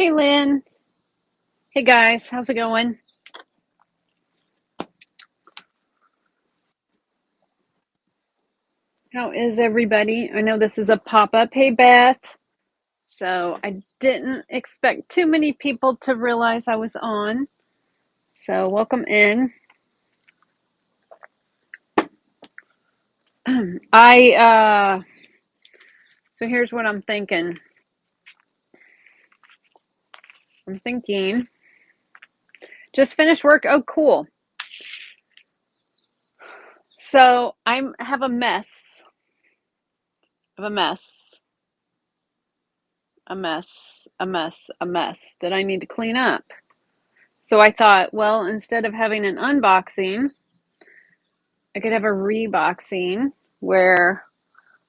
Hey, Lynn. Hey, guys. How's it going? How is everybody? I know this is a pop-up. Hey, Beth. So I didn't expect too many people to realize I was on. So welcome in. So here's what I'm thinking. I'm thinking, just finished work. Oh, cool. So I have a mess of a mess that I need to clean up. So I thought, well, instead of having an unboxing, I could have a reboxing where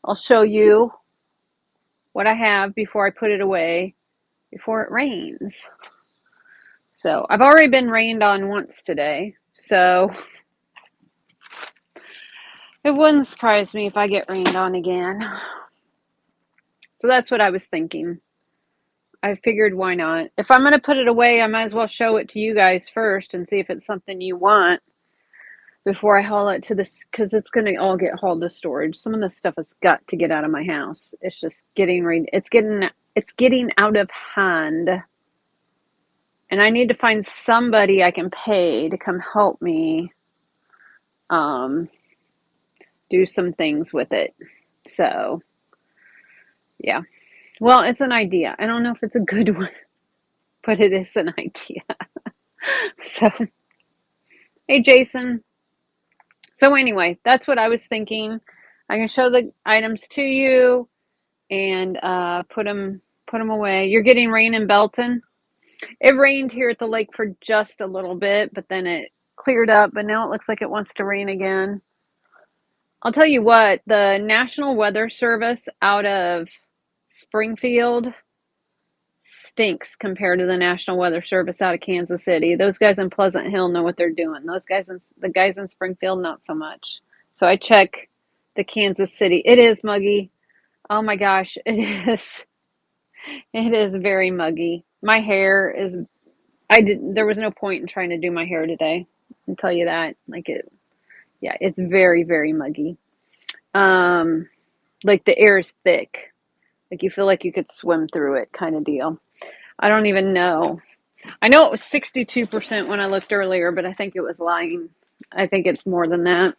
I'll show you what I have before I put it away before it rains. So I've already been rained on once today, so it wouldn't surprise me if I get rained on again. So that's what I was thinking. I figured, why not? If I'm going to put it away, I might as well show it to you guys first and see if it's something you want before I haul it to this, because it's going to all get hauled to storage. Some of the stuff has got to get out of my house. It's just it's getting out of hand. And I need to find somebody I can pay to come help me do some things with it. So, yeah. Well, it's an idea. I don't know if it's a good one, but it is an idea. So, hey, Jason. So, anyway, that's what I was thinking. I can show the items to you and put them away. You're getting rain in Belton. It rained here at the lake for just a little bit, but then it cleared up, but now it looks like it wants to rain again. I'll tell you what, the National Weather Service out of Springfield stinks compared to the National Weather Service out of Kansas City. Those guys in Pleasant Hill know what they're doing. The guys in Springfield, not so much. So I check the Kansas City. It is muggy. Oh my gosh, it is. It is very muggy. My hair is there was no point in trying to do my hair today. I'll tell you that. Yeah, it's very, very muggy. Like the air is thick. Like you feel like you could swim through it kind of deal. I don't even know. I know it was 62% when I looked earlier, but I think it was lying. I think it's more than that.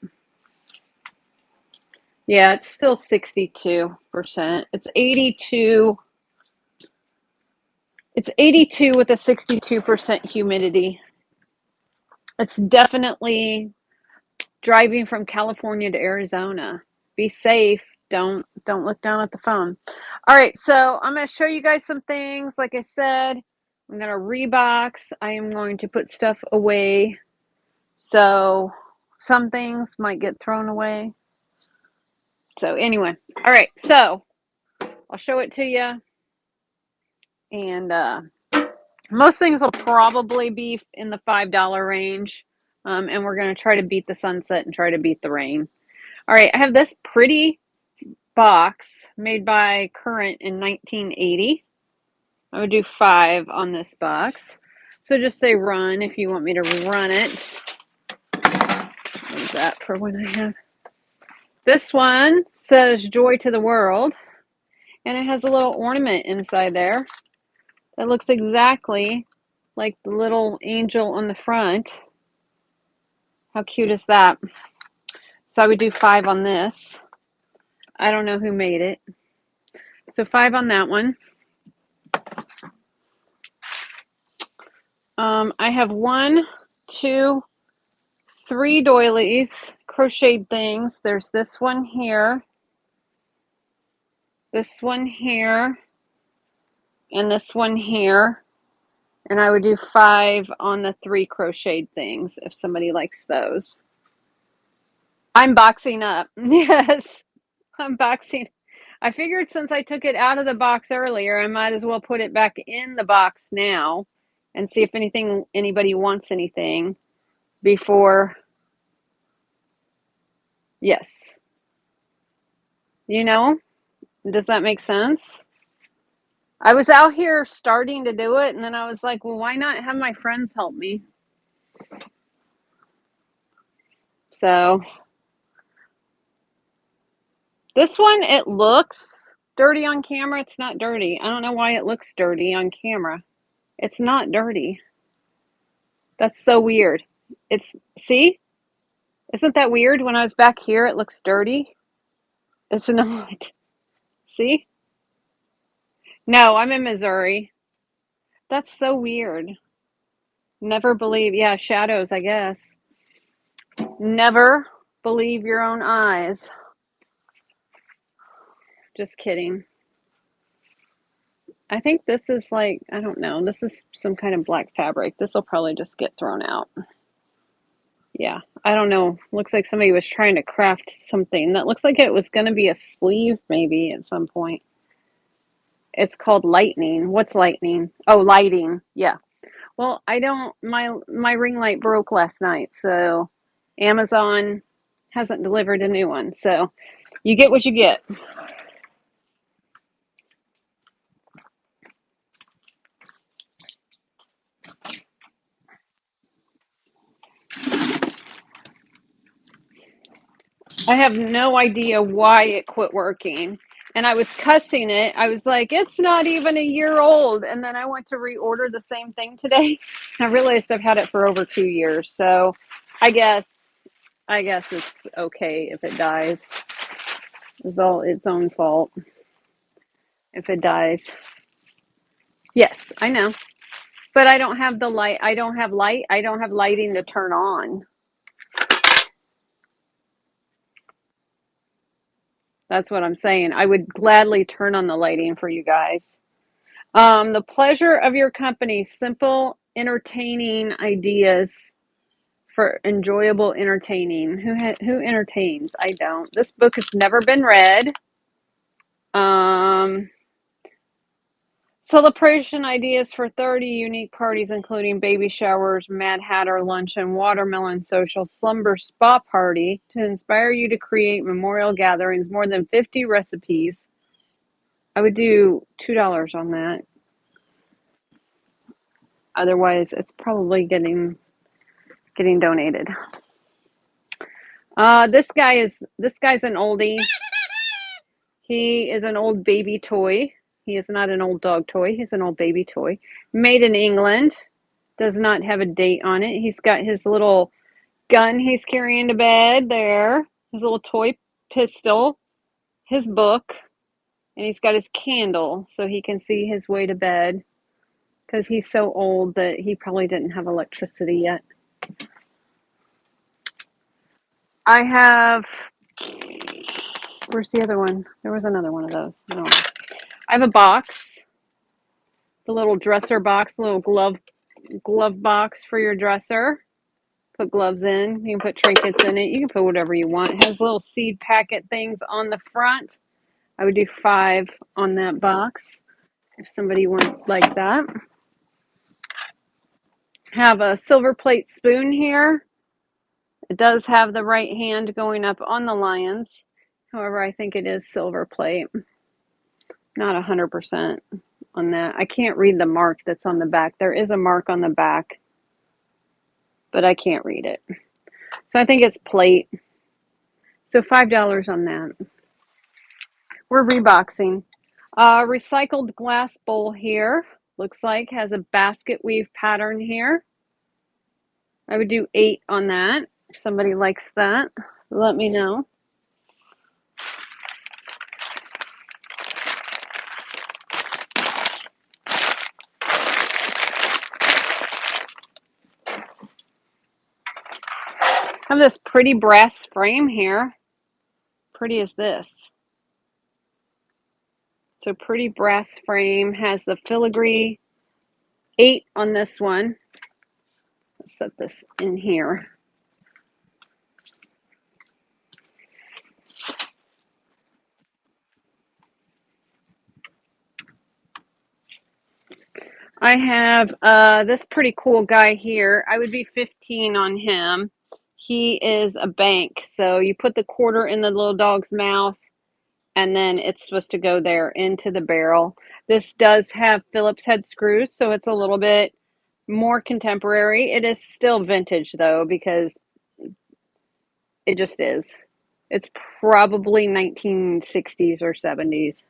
Yeah, it's still 62%. It's 82. It's 82 with a 62% humidity. It's definitely driving from California to Arizona. Be safe. Don't look down at the phone. All right, so I'm going to show you guys some things. Like I said, I'm going to rebox. I am going to put stuff away. So some things might get thrown away. So anyway, all right, so I'll show it to you. And most things will probably be in the $5 range. And we're going to try to beat the sunset and try to beat the rain. All right, I have this pretty box made by Current in 1980. I would do 5 on this box. So just say run if you want me to run it. What is that for when I have? This one says Joy to the World. And it has a little ornament inside there that looks exactly like the little angel on the front. How cute is that? So I would do 5 on this. I don't know who made it. So 5 on that one. I have 1, 2, 3 doilies, crocheted things. There's this one here, this one here, and this one here. And I would do 5 on the 3 crocheted things if somebody likes those. I'm boxing up. Yes, I'm boxing. I figured since I took it out of the box earlier, I might as well put it back in the box now and see if anybody wants anything before. Yes. You know, does that make sense? I was out here starting to do it, and then I was like, well, why not have my friends help me? So this one, it looks dirty on camera. It's not dirty. I don't know why it looks dirty on camera. It's not dirty. That's so weird. It's, see? Isn't that weird? When I was back here, it looks dirty. It's not. See? No, I'm in Missouri. That's so weird. Never believe, yeah, shadows, I guess. Never believe your own eyes. Just kidding. I think this is like, I don't know, this is some kind of black fabric. This will probably just get thrown out. Yeah, I don't know. Looks like somebody was trying to craft something that looks like it was going to be a sleeve maybe at some point. It's called lightning. What's lightning? Oh, lighting. Yeah. Well, I don't, my ring light broke last night, so Amazon hasn't delivered a new one. So you get what you get. I have no idea why it quit working. And I was cussing it. I was like, it's not even a year old. And then I went to reorder the same thing today. I realized I've had it for over 2 years. So I guess it's okay if it dies. It's all its own fault if it dies. Yes, I know. But I don't have the light. I don't have light. I don't have lighting to turn on. That's what I'm saying. I would gladly turn on the lighting for you guys. The pleasure of your company, simple, entertaining ideas for enjoyable entertaining. Who entertains? I don't. This book has never been read. Um, Celebration ideas for 30 unique parties, including baby showers, Mad Hatter luncheon, watermelon social, slumber spa party to inspire you to create memorial gatherings. More than 50 recipes. I would do $2 on that. Otherwise, it's probably getting donated. This guy's an oldie. He is an old baby toy. He is not an old dog toy. He's an old baby toy. Made in England. Does not have a date on it. He's got his little gun he's carrying to bed there. His little toy pistol. His book. And he's got his candle so he can see his way to bed. Because he's so old that he probably didn't have electricity yet. I have... Where's the other one? There was another one of those. No. I have a box. The little dresser box, the little glove box for your dresser. Put gloves in. You can put trinkets in it. You can put whatever you want. It has little seed packet things on the front. I would do 5 on that box if somebody would like that. Have a silver plate spoon here. It does have the right hand going up on the lions. However, I think it is silver plate. Not 100% on that. I can't read the mark that's on the back. There is a mark on the back, but I can't read it. So I think it's plate. So $5 on that. We're reboxing. Recycled glass bowl here. Looks like has a basket weave pattern here. I would do 8 on that. If somebody likes that, let me know. I have this pretty brass frame here. Pretty as this. So pretty brass frame, has the filigree. 8 on this one. Let's set this in here. I have this pretty cool guy here. I would be 15 on him. He is a bank. So you put the quarter in the little dog's mouth and then it's supposed to go there into the barrel. This does have Phillips head screws, so it's a little bit more contemporary. It is still vintage though, because it just is. It's probably 1960s or 70s.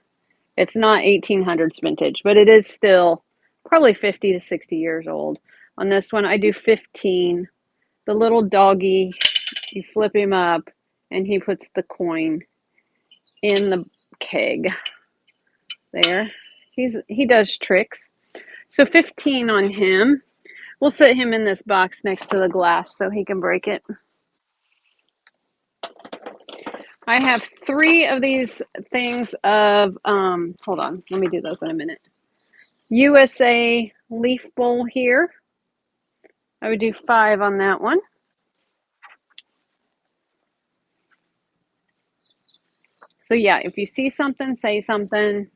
It's not 1800s vintage, but it is still probably 50 to 60 years old. On this one, I do 15. The little doggy, you flip him up, and he puts the coin in the keg. There. He does tricks. So 15 on him. We'll set him in this box next to the glass so he can break it. I have 3 of these things of, hold on, let me do those in a minute. USA leaf bowl here. I would do 5 on that one. So yeah, if you see something, say something.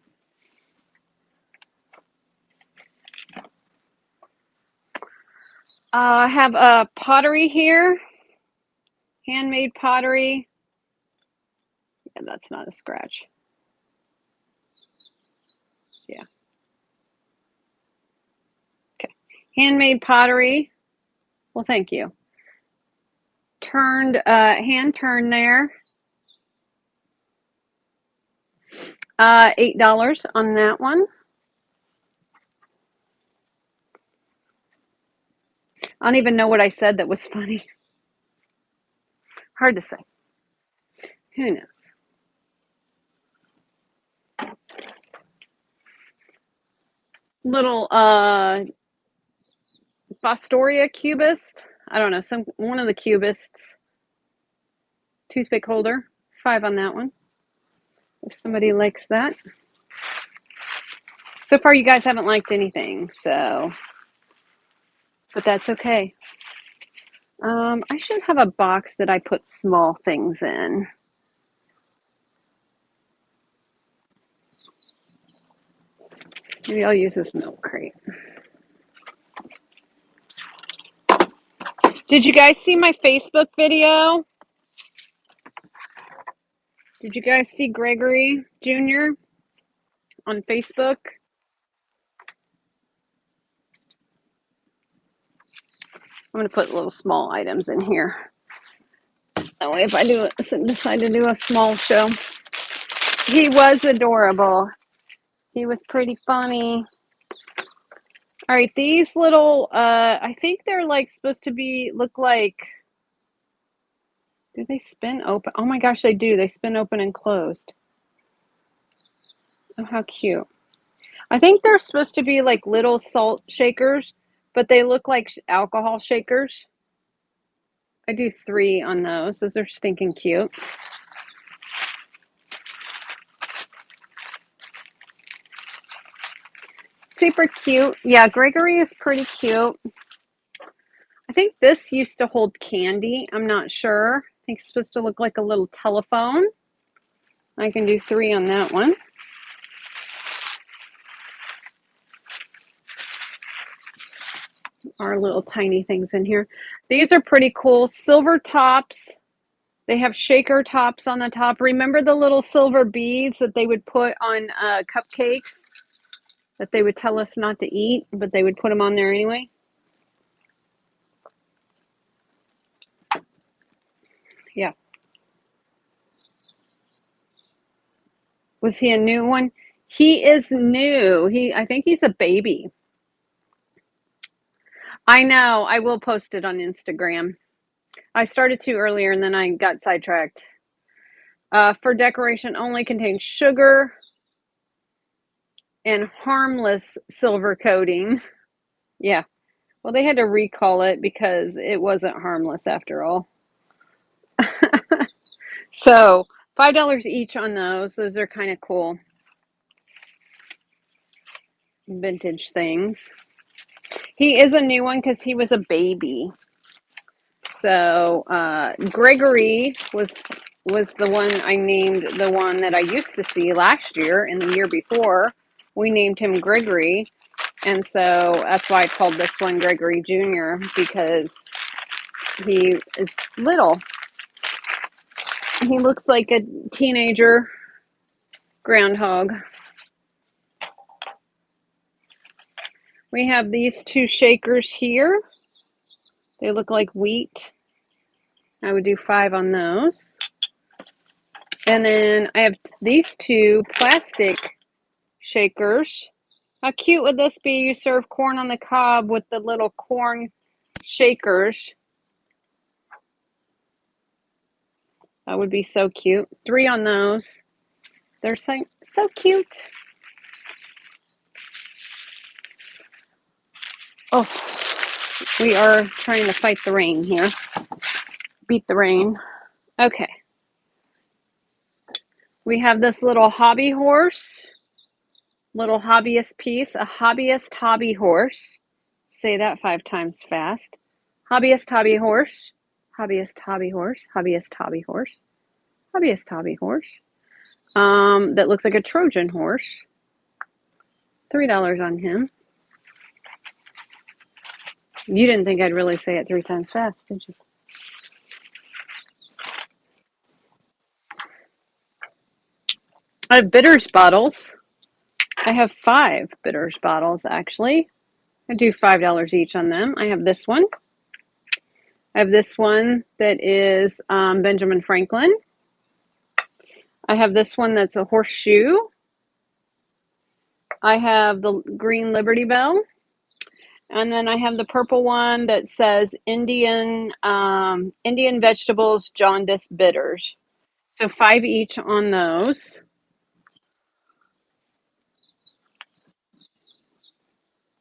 I have a pottery here, handmade pottery. Yeah, that's not a scratch. Yeah. Okay. Handmade pottery. Well, thank you. Turned, hand turn there. $8 on that one. I don't even know what I said that was funny. Hard to say. Who knows? Little Fostoria cubist. I don't know, one of the cubists. Toothpick holder. 5 on that one. If somebody likes that. So far, you guys haven't liked anything, so, but that's okay. I should have a box that I put small things in. Maybe I'll use this milk crate. Did you guys see my Facebook video? Did you guys see Gregory Jr. on Facebook? I'm going to put little small items in here. That way if I decide to do a small show. He was adorable. He was pretty funny. All right, these little, I think they're like supposed to look like, do they spin open? Oh my gosh, they do. They spin open and closed. Oh, how cute. I think they're supposed to be like little salt shakers, but they look like alcohol shakers. I do 3 on those. Those are stinking cute. Super cute. Yeah, Gregory is pretty cute. I think this used to hold candy. I'm not sure. I think it's supposed to look like a little telephone. I can do 3 on that one. Our little tiny things in here. These are pretty cool. Silver tops. They have shaker tops on the top. Remember the little silver beads that they would put on cupcakes that they would tell us not to eat, but they would put them on there anyway? Yeah. Was he a new one? He is new. I think he's a baby. I know. I will post it on Instagram. I started to earlier and then I got sidetracked. For decoration only, contains sugar and harmless silver coating. Yeah. Well, they had to recall it because it wasn't harmless after all. So $5 each on those. Those are kind of cool. Vintage things. He is a new one because he was a baby. So Gregory was the one I named, the one that I used to see last year and the year before. We named him Gregory. And so that's why I called this one Gregory Jr. because he is little. He looks like a teenager. groundhog. We have these two shakers here. They look like wheat. I would do 5 on those. And then I have these two plastic shakers. How cute would this be? You serve corn on the cob with the little corn shakers. That would be so cute. 3 on those. They're so cute. Oh, we are trying to fight the rain here. Beat the rain. Okay. We have this little hobby horse. Little hobbyist piece. A hobbyist hobby horse. Say that 5 times fast. Hobbyist hobby horse. Hobbyist hobby horse. Hobbyist hobby horse. Hobbyist hobby horse. That looks like a Trojan horse. $3 on him. You didn't think I'd really say it 3 times fast, did you? I have bitters bottles. I have 5 bitters bottles, actually. I do $5 each on them. I have this one. I have this one that is Benjamin Franklin. I have this one that's a horseshoe. I have the green Liberty Bell. And then I have the purple one that says Indian vegetables jaundice bitters. So 5 each on those.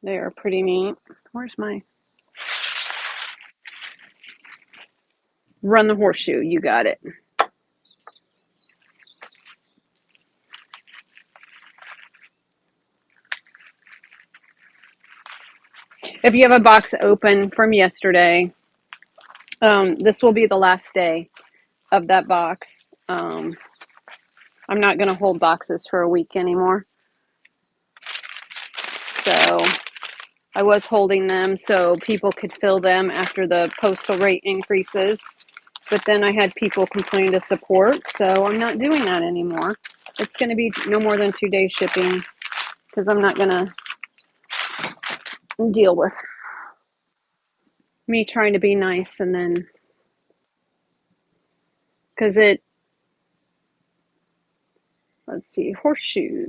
They are pretty neat. Where's my run the horseshoe? You got it. If you have a box open from yesterday, this will be the last day of that box. I'm not going to hold boxes for a week anymore. So I was holding them so people could fill them after the postal rate increases. But then I had people complain to support, so I'm not doing that anymore. It's going to be no more than 2 days shipping because I'm not going to deal with me trying to be nice and then because let's see, horseshoe.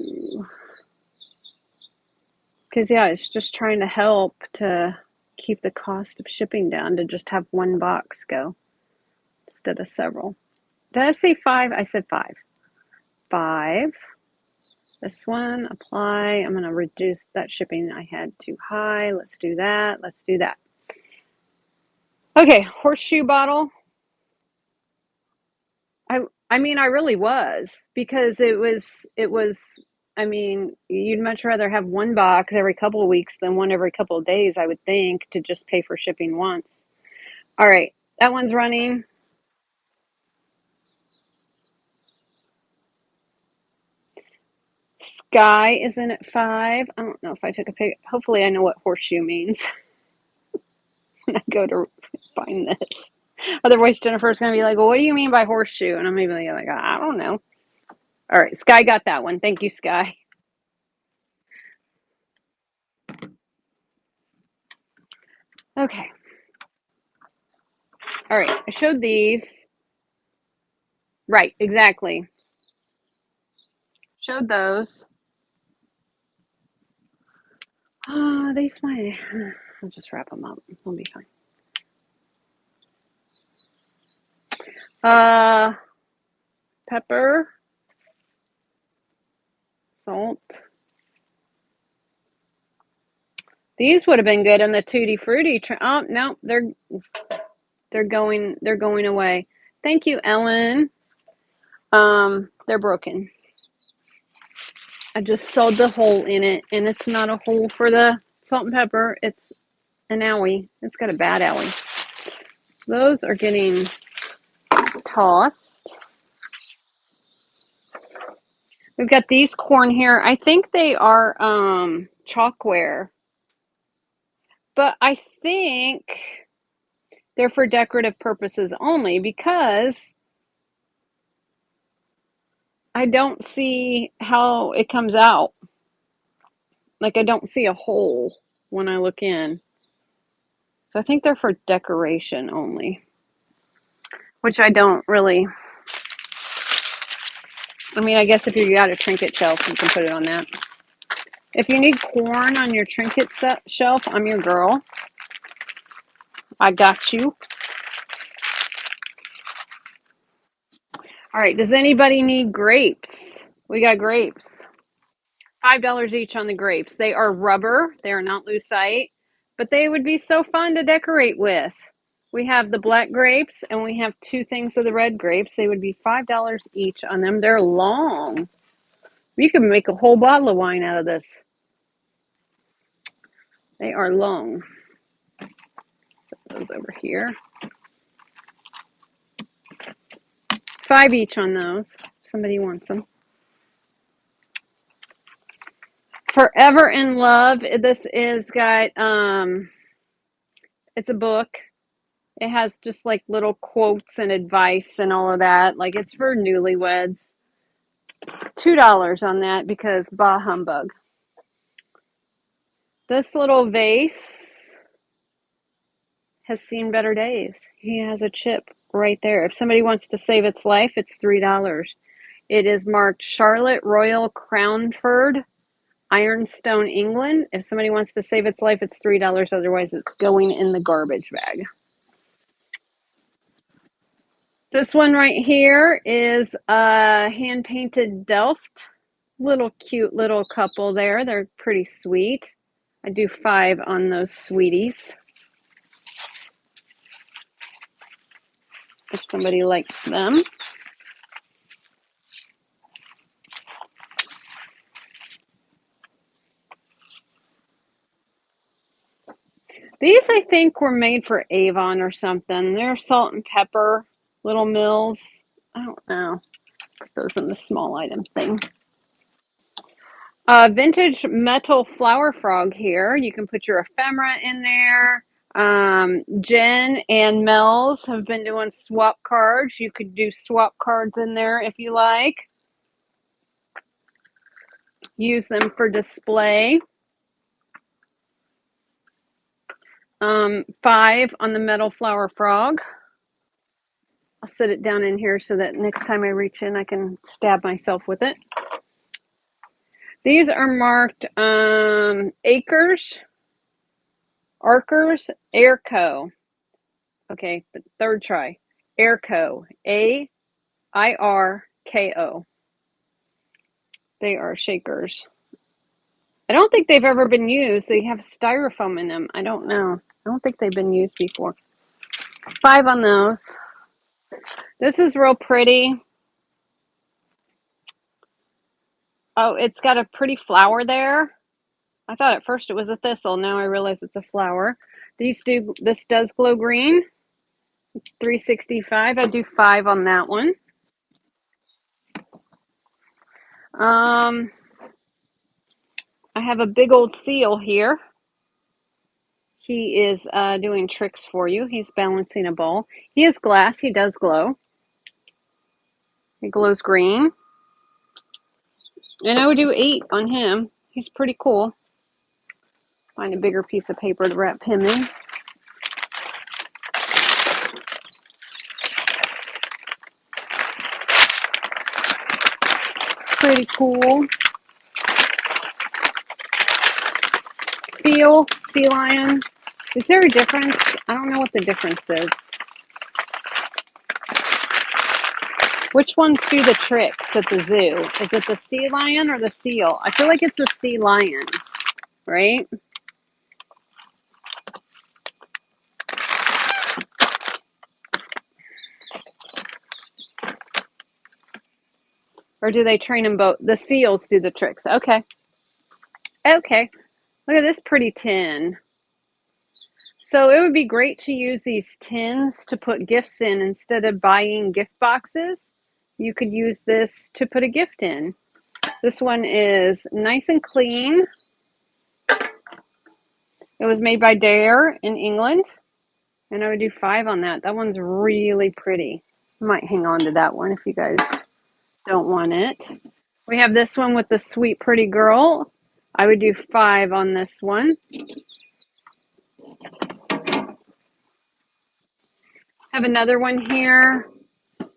Because, yeah, it's just trying to help to keep the cost of shipping down to just have one box go instead of several. Did I say 5? I said 5. 5. This one, apply. I'm going to reduce that shipping I had too high. Let's do that. Let's do that. Okay, horseshoe bottle. I mean, I really was because it was. I mean, you'd much rather have one box every couple of weeks than one every couple of days, I would think, to just pay for shipping once. All right, that one's running. Sky is in at 5. I don't know if I took a pic. Hopefully, I know what horseshoe means when I go to find this. Otherwise, Jennifer's going to be like, well, what do you mean by horseshoe? And I'm going to be like, I don't know. All right, Sky got that one. Thank you, Sky. Okay. All right, I showed these. Right, exactly. Showed those. These might. I'll just wrap them up. It'll be fine. Pepper, salt. These would have been good in the Tutti Frutti. Oh no, they're going away. Thank you, Ellen. They're broken. I just sewed the hole in it, and it's not a hole for the salt and pepper. It's an owie. It's got a bad owie. Those are getting tossed. We've got these corn here. I think they are chalkware. But I think they're for decorative purposes only because I don't see how it comes out. Like I don't see a hole when I look in. So I think they're for decoration only, which I don't really. I mean, I guess if you got a trinket shelf, you can put it on that. If you need corn on your trinket shelf, I'm your girl. I got you. All right, does anybody need grapes? We got grapes. $5 each on the grapes. They are rubber. They are not lucite, but they would be so fun to decorate with. We have the black grapes and we have 2 things of the red grapes. They would be $5 each on them. They're long. You can make a whole bottle of wine out of this. They are long. Set those over here. 5 each on those. If somebody wants them. Forever in Love. This is got it's a book. It has just like little quotes and advice and all of that. Like it's for newlyweds. $2 on that because bah humbug. This little vase has seen better days. He has a chip right there. If somebody wants to save its life, it's $3. It is marked Charlotte Royal Crownford, Ironstone, England. If somebody wants to save its life, it's $3. Otherwise, it's going in the garbage bag. This one right here is a hand-painted Delft. Little cute little couple there. They're pretty sweet. I do 5 on those sweeties. If somebody likes them. These, I think, were made for Avon or something. They're salt and pepper little mills. I don't know. Put those in the small item thing. Vintage metal flower frog here. You can put your ephemera in there. Jen and Mel's have been doing swap cards. You could do swap cards in there if you like. Use them for display. 5 on the metal flower frog. I'll set it down in here so that next time I reach in, I can stab myself with it. These are marked Acres, Arkers, Airco. Okay, but third try. Airco, AIRKO. They are shakers. I don't think they've ever been used. They have styrofoam in them. I don't know. I don't think they've been used before. 5 on those. This is real pretty. Oh, it's got a pretty flower there. I thought at first it was a thistle. Now I realize it's a flower. This does glow green. $3.65. I do 5 on that one. I have a big old seal here. He is doing tricks for you. He's balancing a ball. He is glass. He does glow. He glows green. And I would do 8 on him. He's pretty cool. Find a bigger piece of paper to wrap him in. Pretty cool. Sea lion. Is there a difference? I don't know what the difference is. Which ones do the tricks at the zoo? Is it the sea lion or the seal? I feel like it's the sea lion, right? Or do they train them both? The seals do the tricks. Okay. Okay. Look at this pretty tin. So it would be great to use these tins to put gifts in instead of buying gift boxes. You could use this to put a gift in. This one is nice and clean. It was made by Dare in England. And I would do 5 on that. That one's really pretty. I might hang on to that one if you guys Don't want it. We have this one with the sweet pretty girl. I would do 5 on this one. Have another one here.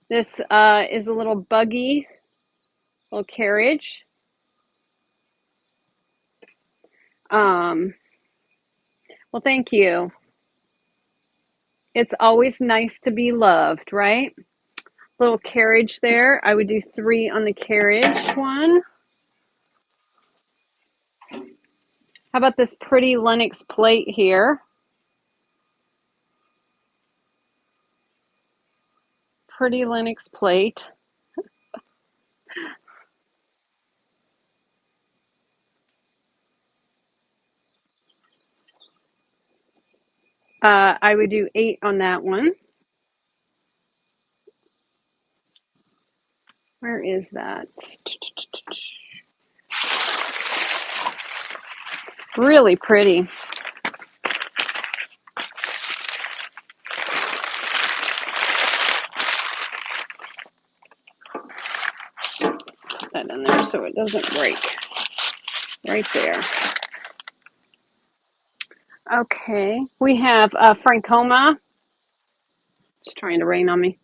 This is a little buggy, little carriage. Well, thank you. It's always nice to be loved, right? Little carriage there. I would do 3 on the carriage one. How about this pretty Lenox plate here? Pretty Lenox plate. I would do 8 on that one. Where is that? Really pretty. Put that in there so it doesn't break. Right there. Okay. We have Francoma. It's trying to rain on me.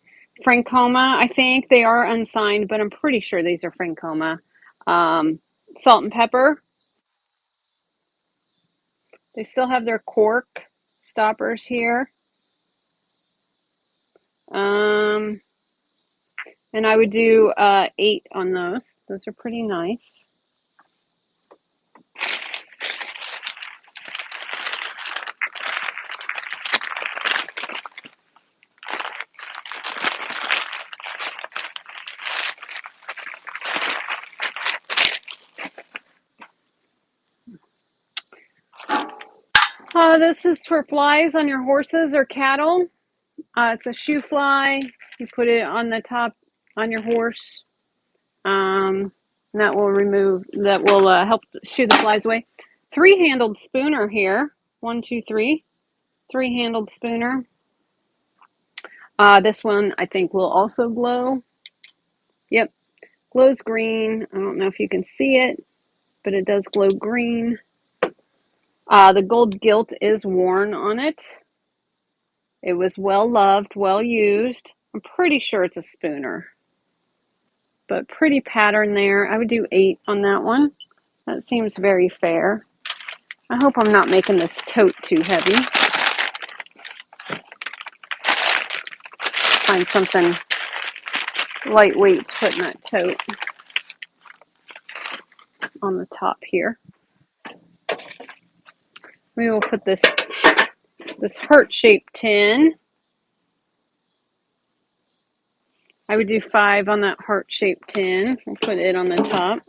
Francoma, I think they are unsigned, but I'm pretty sure these are Francoma. Salt and pepper. They still have their cork stoppers here. And I would do 8 on those. Those are pretty nice. This is for flies on your horses or cattle. It's a shoe fly. You put it on the top on your horse. That will help shoo the flies away. 3-handled spooner here. 1, 2, 3. 3-handled spooner. This one I think will also glow. Yep, glows green. I don't know if you can see it, but it does glow green. The gold gilt is worn on it. It was well loved, well used. I'm pretty sure it's a spooner. But pretty pattern there. I would do 8 on that one. That seems very fair. I hope I'm not making this tote too heavy. Find something lightweight to put in that tote on the top here. We will put this heart-shaped tin. I would do 5 on that heart-shaped tin. I'll put it on the top.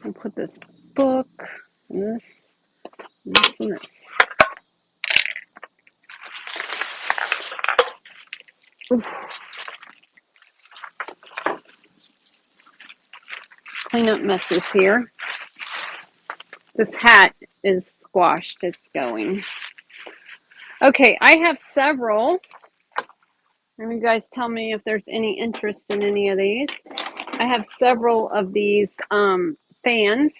I'll put this book and this and this and this. Oof. Clean up messes here. This hat is squashed. It's going. Okay, I have several. And you guys tell me if there's any interest in any of these. I have several of these fans.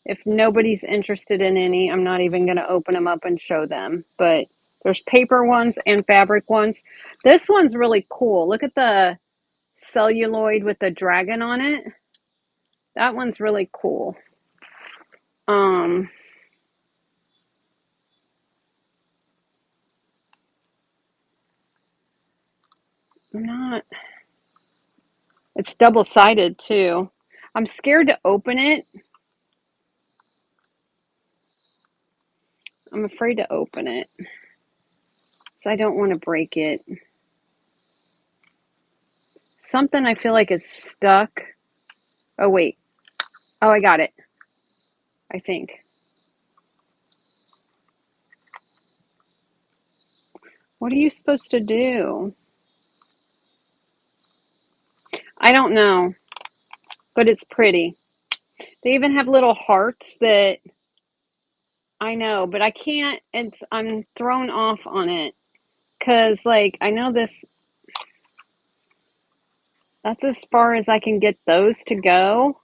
If nobody's interested in any, I'm not even going to open them up and show them. But there's paper ones and fabric ones. This one's really cool. Look at the celluloid with the dragon on it. That one's really cool. I'm not. It's double-sided too. I'm scared to open it. I'm afraid to open it. So I don't want to break it. Something I feel like is stuck. Oh, wait. Oh, I got it. I think. What are you supposed to do? I don't know. But it's pretty. They even have little hearts that I know, but I can't, I'm thrown off on it. Because, like, I know this, that's as far as I can get those to go.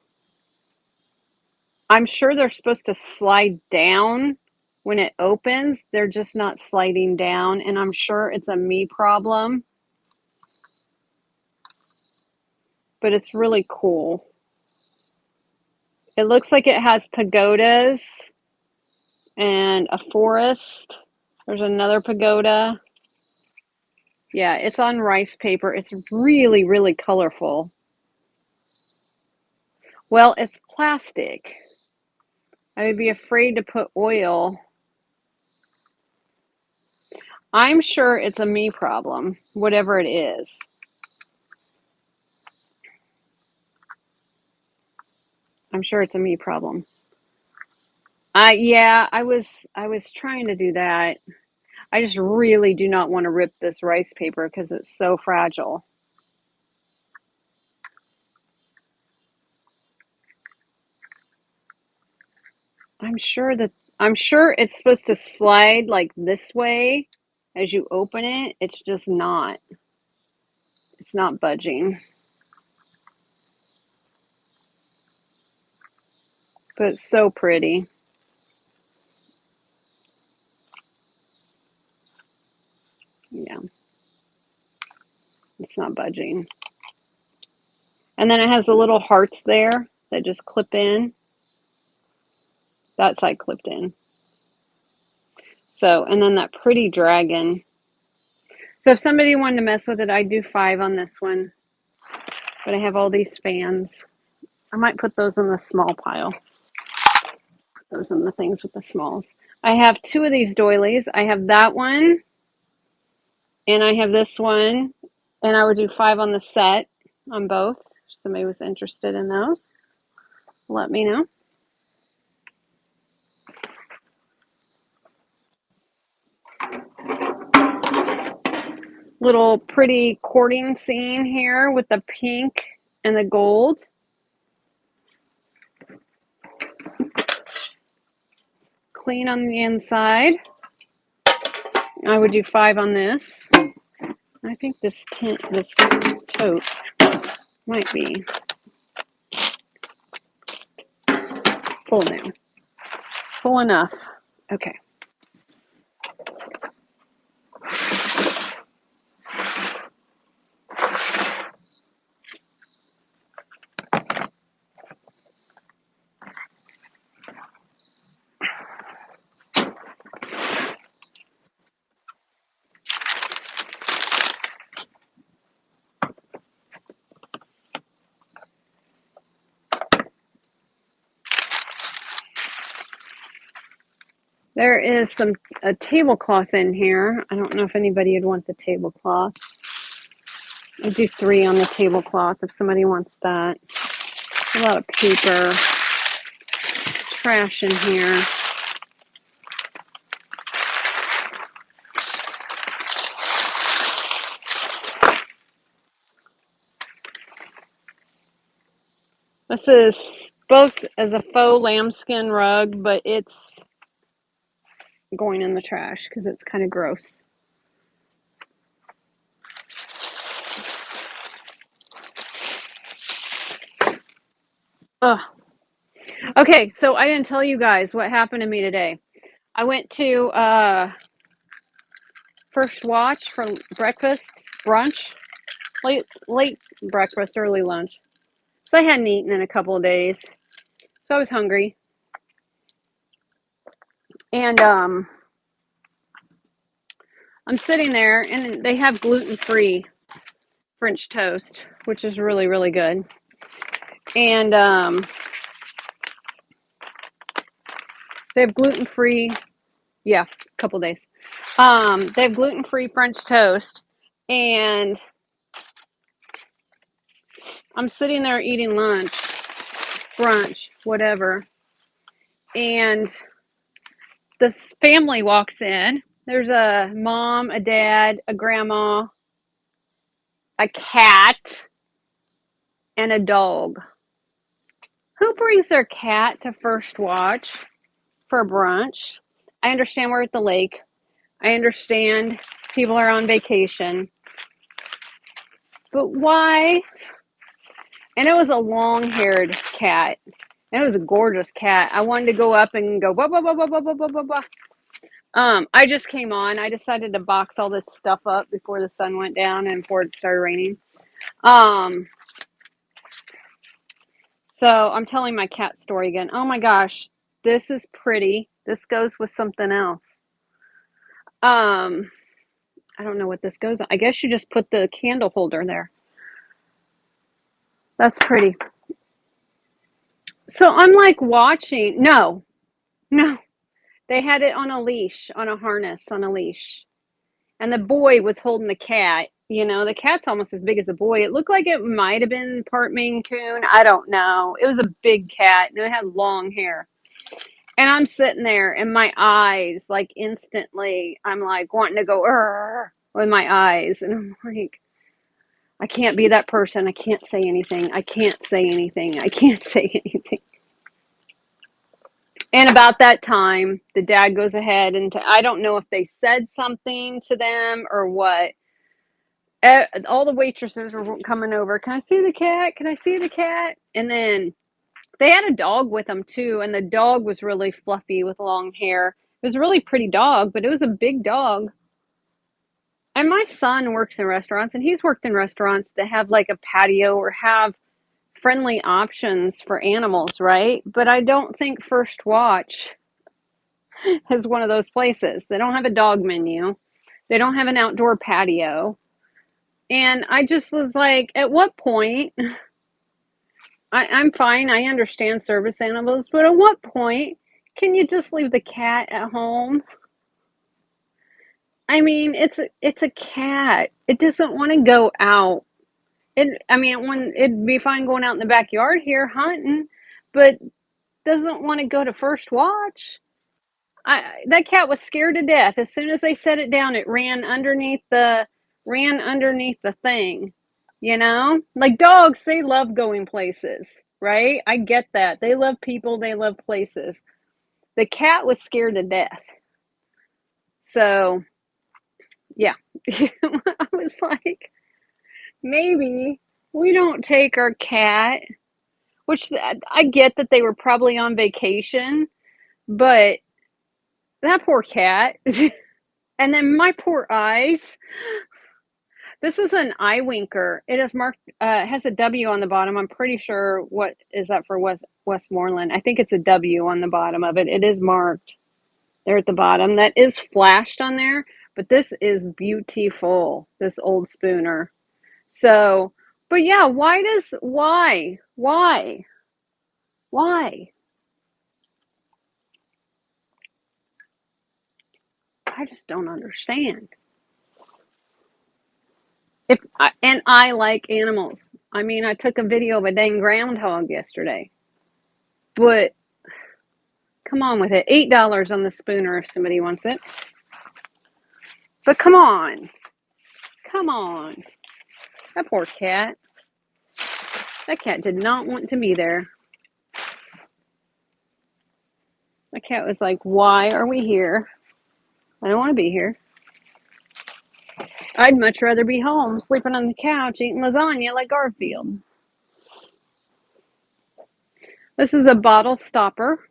I'm sure they're supposed to slide down when it opens. They're just not sliding down, and I'm sure it's a me problem, but it's really cool. It looks like it has pagodas and a forest. There's another pagoda. Yeah, it's on rice paper. It's really, really colorful. Well, it's plastic. I would be afraid to put oil. I'm sure it's a me problem, whatever it is. I'm sure it's a me problem. Yeah, I was trying to do that. I just really do not want to rip this rice paper because it's so fragile. I'm sure it's supposed to slide like this way as you open it. It's just not. It's not budging. But it's so pretty. Yeah, it's not budging. And then it has the little hearts there that just clip in. That side clipped in. So, and then that pretty dragon. So if somebody wanted to mess with it, I'd do 5 on this one. But I have all these fans. I might put those in the small pile. Put those in the things with the smalls. I have 2 of these doilies. I have that one, and I have this one. And I would do 5 on the set on both. If somebody was interested in those, let me know. Little pretty courting scene here with the pink and the gold. Clean on the inside. I would do 5 on this. I think this tote might be full now. Full enough. Okay. There is a tablecloth in here. I don't know if anybody would want the tablecloth. I do 3 on the tablecloth if somebody wants that. A lot of paper, trash in here. This is supposed as a faux lambskin rug, but it's going in the trash because it's kind of gross. Ugh. Okay, so I didn't tell you guys what happened to me today. I went to First Watch for breakfast, brunch, late breakfast, early lunch. So I hadn't eaten in a couple of days, so I was hungry. And I'm sitting there, and they have gluten-free French toast, which is really, really good. And they have gluten-free, yeah, a couple days. They have gluten-free French toast, and I'm sitting there eating lunch, brunch, whatever, and this family walks in. There's a mom, a dad, a grandma, a cat, and a dog. Who brings their cat to First Watch for brunch? I understand we're at the lake. I understand people are on vacation. But why? And it was a long-haired cat. And it was a gorgeous cat. I wanted to go up and go, blah, blah, blah, blah, blah, blah, blah, blah, blah. I just came on. I decided to box all this stuff up before the sun went down and before it started raining. So I'm telling my cat story again. Oh my gosh, this is pretty. This goes with something else. I don't know what this goes on. I guess you just put the candle holder there. That's pretty. So I'm like watching. No. They had it on a leash, on a harness, on a leash. And the boy was holding the cat. You know, the cat's almost as big as the boy. It looked like it might have been part Maine Coon. I don't know. It was a big cat and it had long hair. And I'm sitting there and my eyes, like instantly, I'm like wanting to go with my eyes. And I'm like, I can't be that person. I can't say anything. I can't say anything. I can't say anything. And about that time, the dad goes ahead and I don't know if they said something to them or what. All the waitresses were coming over. Can I see the cat? Can I see the cat? And then they had a dog with them too. And the dog was really fluffy with long hair. It was a really pretty dog, but it was a big dog. And my son works in restaurants and he's worked in restaurants that have like a patio or have friendly options for animals, right? But I don't think First Watch is one of those places. They don't have a dog menu. They don't have an outdoor patio. And I just was like, at what point? I'm fine. I understand service animals, but at what point can you just leave the cat at home? I mean, it's a cat. It doesn't want to go out. It'd be fine going out in the backyard here hunting, but doesn't want to go to First Watch. That cat was scared to death. As soon as they set it down, it ran underneath the thing. You know? Like dogs, they love going places, right? I get that. They love people, they love places. The cat was scared to death. So, yeah. I was like, maybe we don't take our cat, which I get that they were probably on vacation, but that poor cat. And then my poor eyes. This is an eye winker. It is marked, has a W on the bottom. I'm pretty sure, what is that for Westmoreland? I think it's a W on the bottom of it. It is marked there at the bottom. That is flashed on there, but this is beautiful, this old spooner. So, but yeah, why? I just don't understand. And I like animals. I mean, I took a video of a dang groundhog yesterday. But come on with it. $8 on the spooner if somebody wants it. But come on. Come on. That poor cat. That cat did not want to be there. That cat was like, why are we here? I don't want to be here. I'd much rather be home, sleeping on the couch, eating lasagna like Garfield. This is a bottle stopper.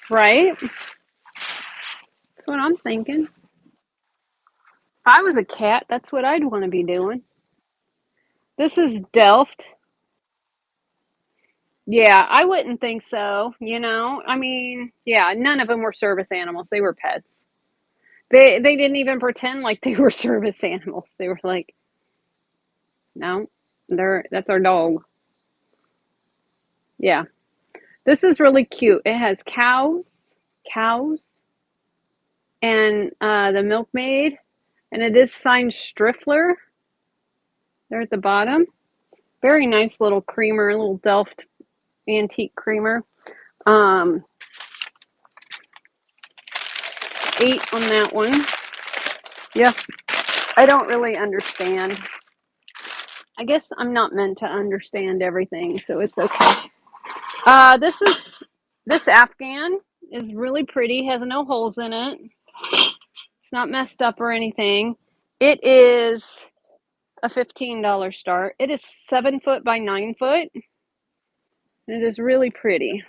Right? That's what I'm thinking. If I was a cat, that's what I'd want to be doing. This is Delft. Yeah, I wouldn't think so, you know? I mean, yeah, none of them were service animals. They were pets. They didn't even pretend like they were service animals. They were like, no, that's our dog. Yeah. This is really cute. It has cows, and the milkmaid, and it is signed Striffler there at the bottom. Very nice little creamer, little Delft antique creamer. 8 on that one. Yeah, I don't really understand I guess I'm not meant to understand everything, so it's okay. This Afghan is really pretty. Has no holes in it. It's not messed up or anything. It is a $15 start. It is 7 foot by 9 foot. And it is really pretty.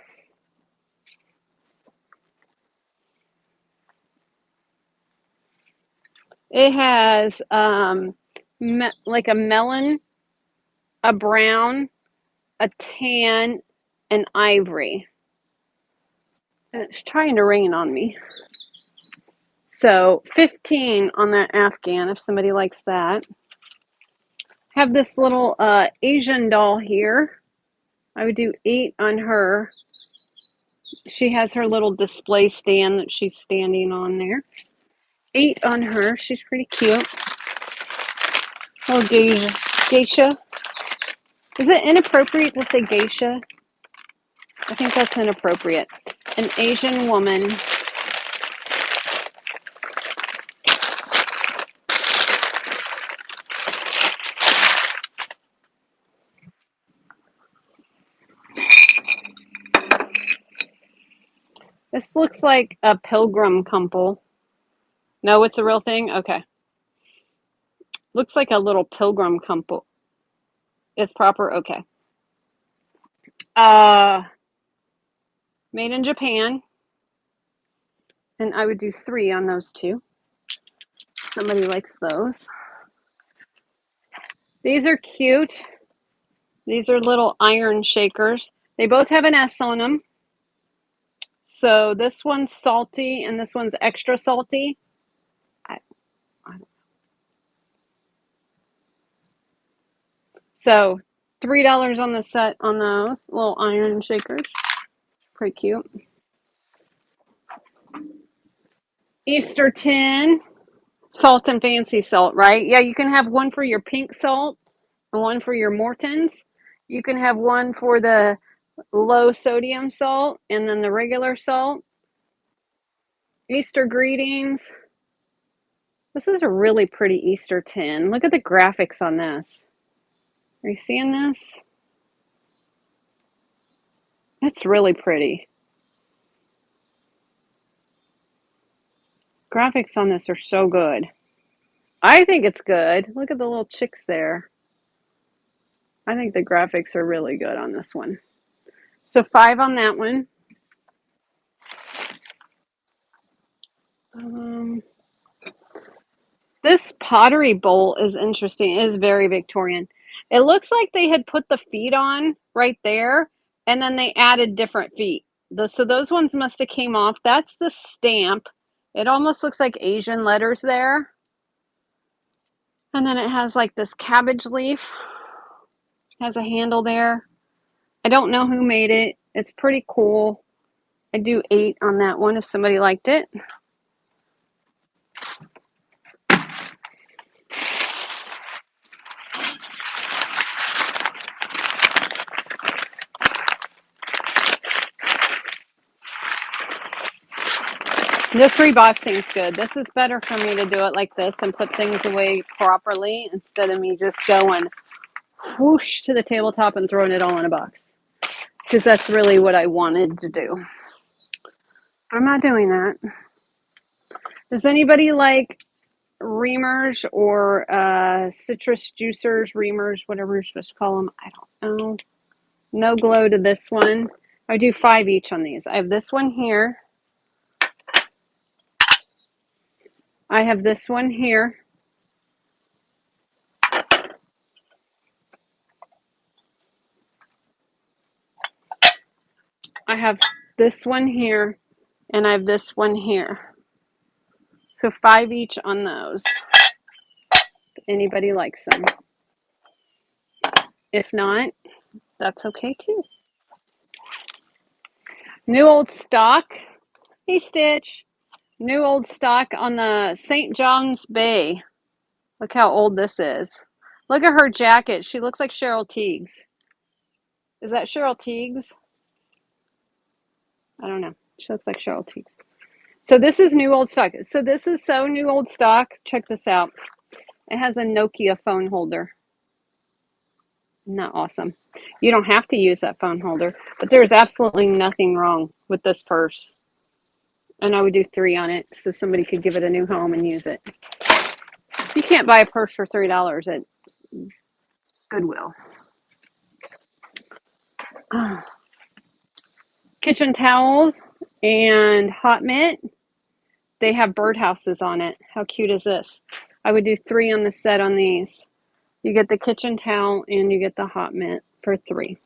It has like a melon, a brown, a tan, and ivory. And it's trying to rain on me. So 15 on that Afghan if somebody likes that. Have this little Asian doll here. I would do 8 on her. She has her little display stand that she's standing on there. 8 on her. She's pretty cute. Little geisha. Is it inappropriate to say geisha? I think that's inappropriate. An Asian woman. This looks like a pilgrim couple. No, it's a real thing? Okay. Looks like a little pilgrim couple. It's proper? Okay. Made in Japan. And I would do 3 on those two. Somebody likes those. These are cute. These are little iron shakers. They both have an S on them. So this one's salty and this one's extra salty. So $3 on the set on those little iron shakers. Pretty cute. Easter tin, salt and fancy salt, right? Yeah, you can have one for your pink salt and one for your Morton's. You can have one for the low sodium salt and then the regular salt. Easter greetings. This is a really pretty Easter tin. Look at the graphics on this. Are you seeing this? It's really pretty. Graphics on this are so good. I think it's good. Look at the little chicks there. I think the graphics are really good on this one. So 5 on that one. This pottery bowl is interesting. It is very Victorian. It looks like they had put the feet on right there, and then they added different feet. So those ones must have came off. That's the stamp. It almost looks like Asian letters there. And then it has like this cabbage leaf. Has a handle there. I don't know who made it. It's pretty cool. I do 8 on that one if somebody liked it. This reboxing's good. This is better for me to do it like this and put things away properly instead of me just going whoosh to the tabletop and throwing it all in a box. Because that's really what I wanted to do. But I'm not doing that. Does anybody like reamers or citrus juicers, reamers, whatever you're supposed to call them? I don't know. No glow to this one. I do 5 each on these. I have this one here. I have this one here. I have this one here, and I have this one here. So 5 each on those. If anybody likes them. If not, that's okay too. New old stock. Hey, Stitch. New old stock on the St. John's Bay. Look how old this is. Look at her jacket. She looks like Cheryl Tiegs. Is that Cheryl Tiegs? I don't know. She looks like Cheryl Tiegs. So this is new old stock. So this is so new old stock. Check this out. It has a Nokia phone holder. Isn't that awesome? You don't have to use that phone holder, but there's absolutely nothing wrong with this purse. And I would do 3 on it so somebody could give it a new home and use it. You can't buy a purse for $3 at Goodwill. Kitchen towels and hot mitt. They have birdhouses on it. How cute is this? I would do 3 on the set on these. You get the kitchen towel and you get the hot mitt for 3.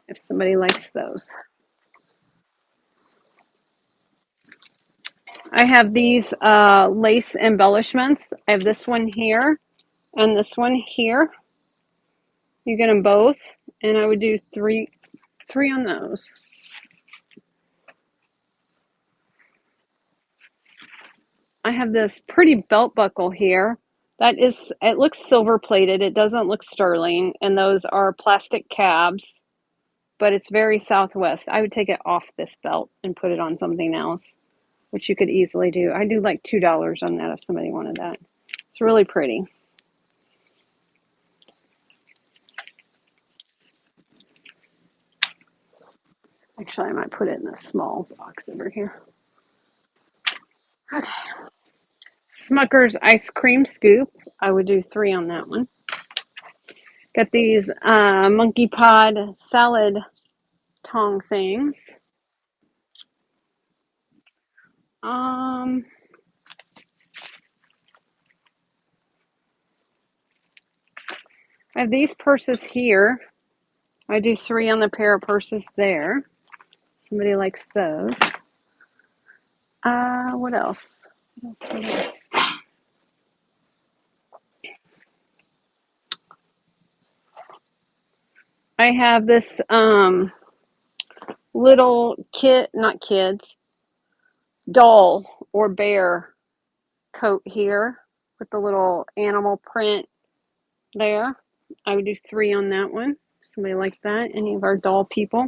If somebody likes those. I have these lace embellishments. I have this one here and this one here. You get them both, and I would do three on those. I have this pretty belt buckle here. It looks silver plated. It doesn't look sterling, and those are plastic cabs, but it's very Southwest. I would take it off this belt and put it on something else, which you could easily do. I do like $2 on that if somebody wanted that. It's really pretty. Actually, I might put it in a small box over here. Okay. Smucker's ice cream scoop. I would do 3 on that one. Got these monkey pod salad tong things. I have these purses here. I do 3 on the pair of purses there. Somebody likes those. What else? What else? I have this little doll or bear coat here with the little animal print there. I would do 3 on that one. Somebody like that? Any of our doll people?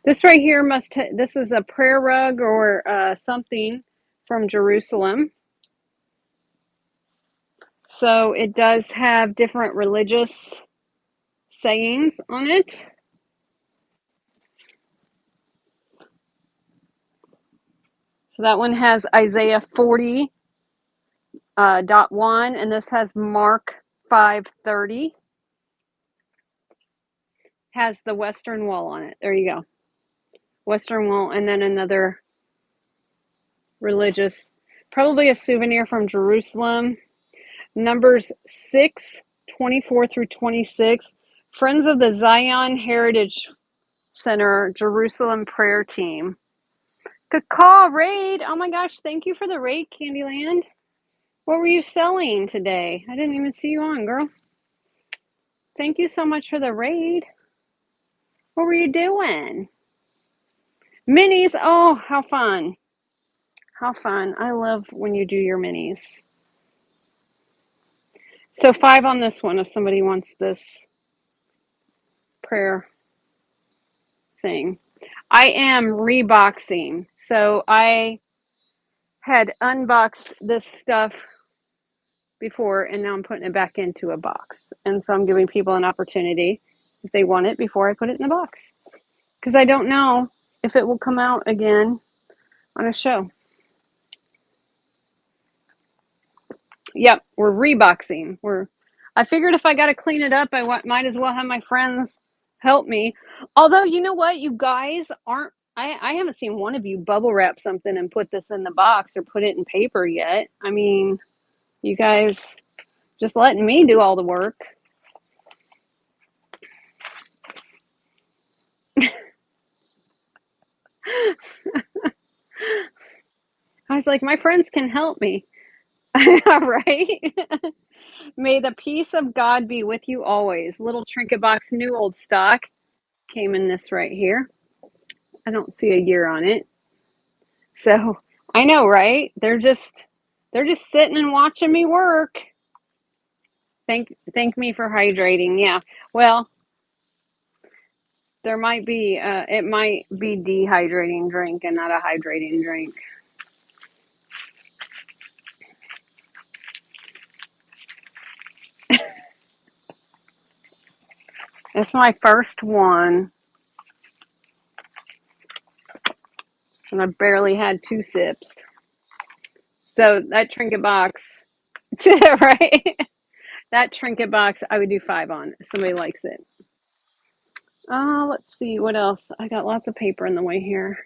This right here this is a prayer rug or something from Jerusalem. So it does have different religious sayings on it. So that one has Isaiah 40.1, and this has Mark 5:30. Has the Western Wall on it. There you go. Western Wall, and then another religious, probably a souvenir from Jerusalem. Numbers 6:24 through 26. Friends of the Zion Heritage Center, Jerusalem Prayer Team. Caw raid. Oh my gosh, thank you for the raid, Candyland. What were you selling today? I didn't even see you on, girl. Thank you so much for the raid. What were you doing? Minis. Oh, how fun. How fun. I love when you do your minis. So 5 on this one if somebody wants this prayer thing. I am reboxing. So I had unboxed this stuff before and now I'm putting it back into a box. And so I'm giving people an opportunity if they want it before I put it in the box. Because I don't know if it will come out again on a show. Yep, we're reboxing. I figured if I got to clean it up, I might as well have my friends help me. Although, you know what? You guys aren't, I haven't seen one of you bubble wrap something and put this in the box or put it in paper yet. I mean, you guys just letting me do all the work. I was like, my friends can help me. Right? May the peace of God be with you always. Little trinket box, new old stock. Came in this right here. I don't see a year on it. So I know, right? They're just sitting and watching me work. Thank me for hydrating. Yeah. Well, there might be it might be dehydrating drink and not a hydrating drink. It's my first one, and I barely had 2 sips. So that trinket box, right? That trinket box, I would do 5 on if somebody likes it. Let's see what else. I got lots of paper in the way here.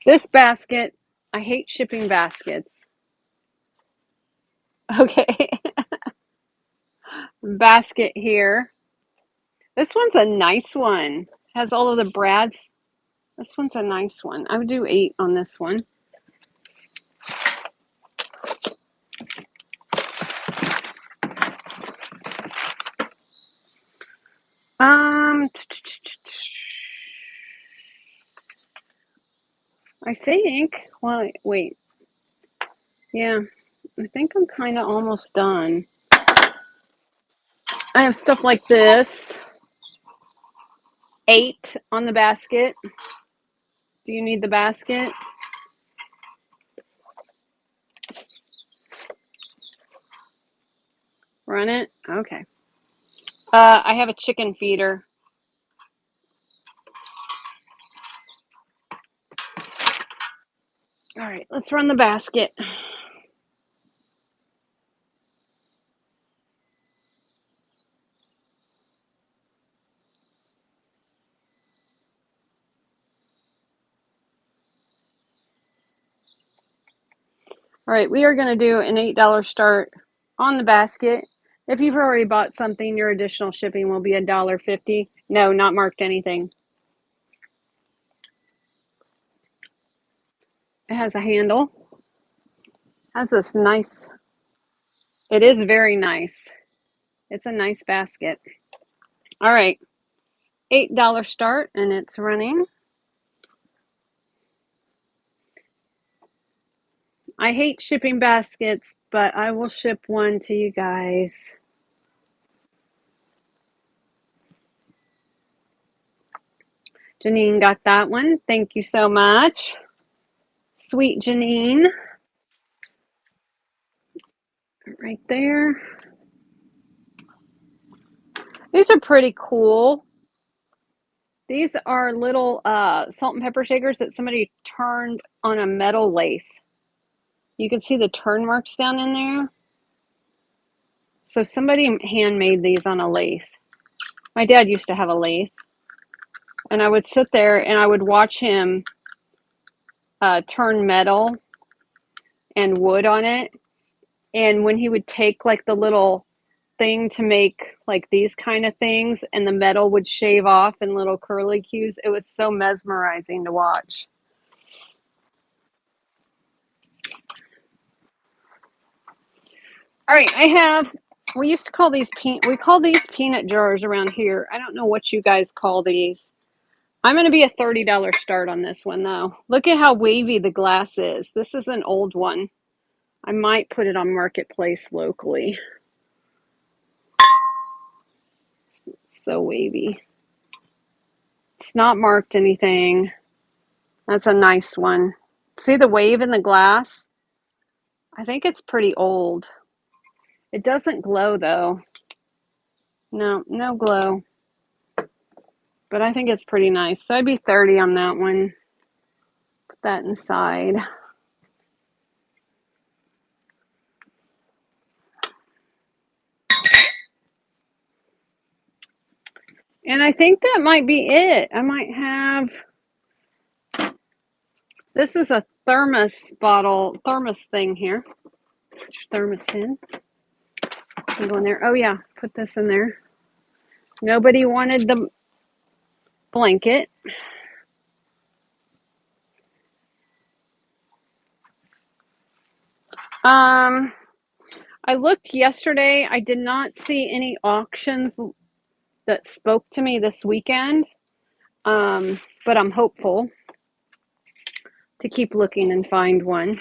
This basket, I hate shipping baskets. Okay. Basket here. This one's a nice one. Has all of the brads. This one's a nice one. I would do 8 on this one. I think, well, wait. Yeah, I think I'm kind of almost done. I have stuff like this. 8 on the basket. Do you need the basket? Run it? Okay. I have a chicken feeder. All right, let's run the basket. All right, we are going to do an $8 start on the basket. If you've already bought something, your additional shipping will be $1.50. No, not marked anything. It has a handle. Has this nice, it is very nice. It's a nice basket. All right, $8 start, and it's running. I hate shipping baskets, but I will ship one to you guys. Janine got that one. Thank you so much. Sweet Janine. Right there. These are pretty cool. These are little salt and pepper shakers that somebody turned on a metal lathe. You can see the turn marks down in there. So somebody handmade these on a lathe. My dad used to have a lathe. And I would sit there and I would watch him turn metal and wood on it. And when he would take like the little thing to make like these kind of things and the metal would shave off in little curly cues, it was so mesmerizing to watch. All right, I have, we used to call these, we call these peanut jars around here. I don't know what you guys call these. I'm going to be a $30 start on this one though. Look at how wavy the glass is. This is an old one. I might put it on Marketplace locally. So wavy. It's not marked anything. That's a nice one. See the wave in the glass? I think it's pretty old. It doesn't glow though. No, no glow. But I think it's pretty nice. So I'd be 30 on that one. Put that inside. And I think that might be it. I might have, this is a thermos bottle, thermos thing here. Which thermos in? Go in there. Oh yeah, put this in there. Nobody wanted the blanket. I looked yesterday. I did not see any auctions that spoke to me this weekend. But I'm hopeful to keep looking and find one.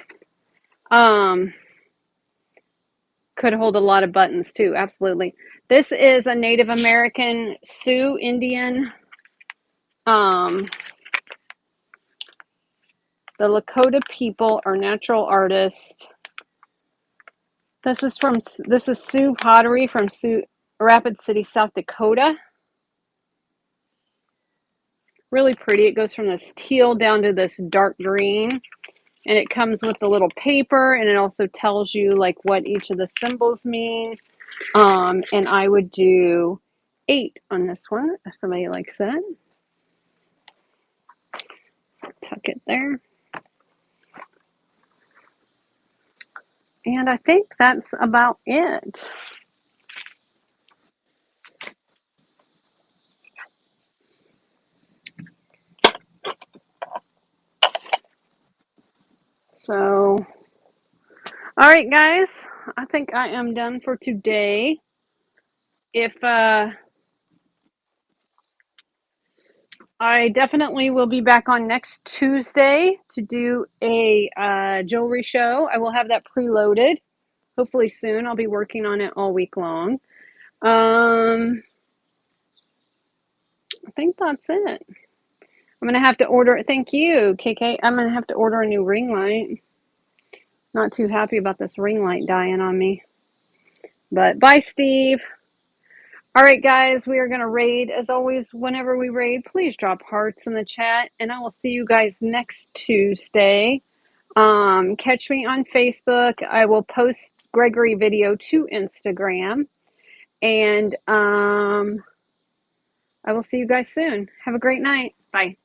Could hold a lot of buttons too, absolutely. This is a Native American Sioux Indian The Lakota people are natural artists. This is Sioux Pottery from Rapid City, South Dakota. Really pretty. It goes from this teal down to this dark green. And it comes with the little paper, and it also tells you like what each of the symbols mean. And I would do 8 on this one if somebody likes that. Tuck it there. And I think that's about it. So, all right, guys, I think I am done for today. If I definitely will be back on next Tuesday to do a jewelry show. I will have that preloaded. Hopefully soon. I'll be working on it all week long. I think that's it. I'm gonna have to order. Thank you, KK. I'm gonna have to order a new ring light. Not too happy about this ring light dying on me. But bye, Steve. All right, guys, we are going to raid. As always, whenever we raid, please drop hearts in the chat, and I will see you guys next Tuesday. Catch me on Facebook. I will post Gregory video to Instagram, and I will see you guys soon. Have a great night. Bye.